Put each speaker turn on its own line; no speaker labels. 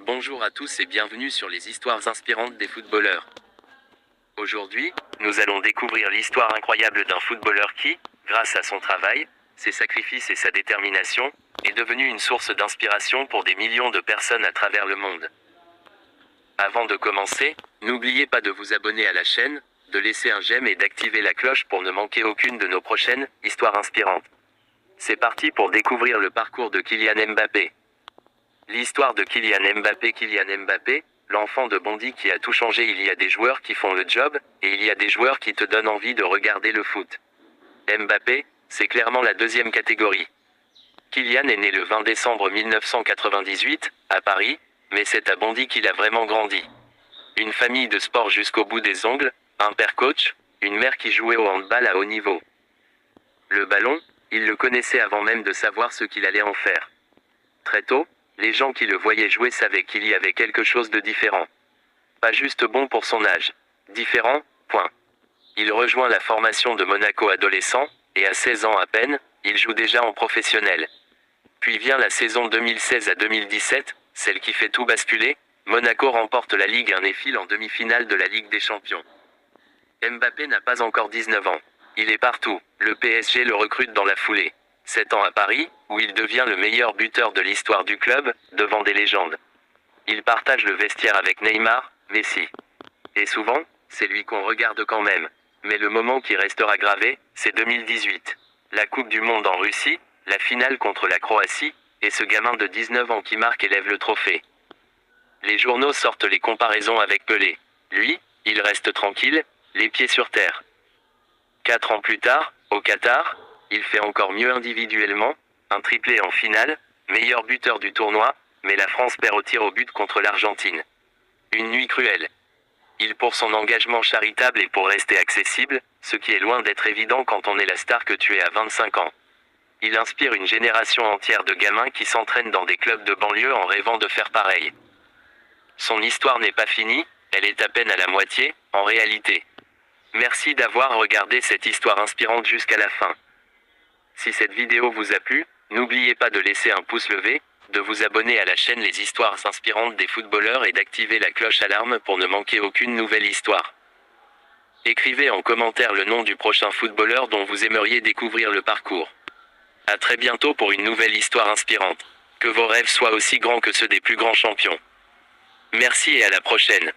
Bonjour à tous et bienvenue sur les histoires inspirantes des footballeurs. Aujourd'hui, nous allons découvrir l'histoire incroyable d'un footballeur qui, grâce à son travail, ses sacrifices et sa détermination, est devenu une source d'inspiration pour des millions de personnes à travers le monde. Avant de commencer, n'oubliez pas de vous abonner à la chaîne, de laisser un j'aime et d'activer la cloche pour ne manquer aucune de nos prochaines histoires inspirantes. C'est parti pour découvrir le parcours de Kylian Mbappé. L'histoire de Kylian Mbappé. Kylian Mbappé, l'enfant de Bondy qui a tout changé. Il y a des joueurs qui font le job, et il y a des joueurs qui te donnent envie de regarder le foot. Mbappé, c'est clairement la deuxième catégorie. Kylian est né le 20 décembre 1998, à Paris, mais c'est à Bondy qu'il a vraiment grandi. Une famille de sport jusqu'au bout des ongles, un père coach, une mère qui jouait au handball à haut niveau. Le ballon, il le connaissait avant même de savoir ce qu'il allait en faire. Très tôt, les gens qui le voyaient jouer savaient qu'il y avait quelque chose de différent. Pas juste bon pour son âge. Différent, point. Il rejoint la formation de Monaco adolescent, et à 16 ans à peine, il joue déjà en professionnel. Puis vient la saison 2016 à 2017, celle qui fait tout basculer. Monaco remporte la Ligue 1 et file en demi-finale de la Ligue des Champions. Mbappé n'a pas encore 19 ans. Il est partout. Le PSG le recrute dans la foulée. 7 ans à Paris, où il devient le meilleur buteur de l'histoire du club, devant des légendes. Il partage le vestiaire avec Neymar, Messi. Et souvent, c'est lui qu'on regarde quand même. Mais le moment qui restera gravé, c'est 2018. La Coupe du Monde en Russie, la finale contre la Croatie, et ce gamin de 19 ans qui marque et lève le trophée. Les journaux sortent les comparaisons avec Pelé. Lui, il reste tranquille, les pieds sur terre. 4 ans plus tard, au Qatar, il fait encore mieux individuellement, un triplé en finale, meilleur buteur du tournoi, mais la France perd au tir au but contre l'Argentine. Une nuit cruelle. Il pour son engagement charitable et pour rester accessible, ce qui est loin d'être évident quand on est la star que tu es à 25 ans. Il inspire une génération entière de gamins qui s'entraînent dans des clubs de banlieue en rêvant de faire pareil. Son histoire n'est pas finie, elle est à peine à la moitié, en réalité. Merci d'avoir regardé cette histoire inspirante jusqu'à la fin. Si cette vidéo vous a plu, n'oubliez pas de laisser un pouce levé, de vous abonner à la chaîne Les Histoires Inspirantes des footballeurs et d'activer la cloche alarme pour ne manquer aucune nouvelle histoire. Écrivez en commentaire le nom du prochain footballeur dont vous aimeriez découvrir le parcours. À très bientôt pour une nouvelle histoire inspirante. Que vos rêves soient aussi grands que ceux des plus grands champions. Merci et à la prochaine.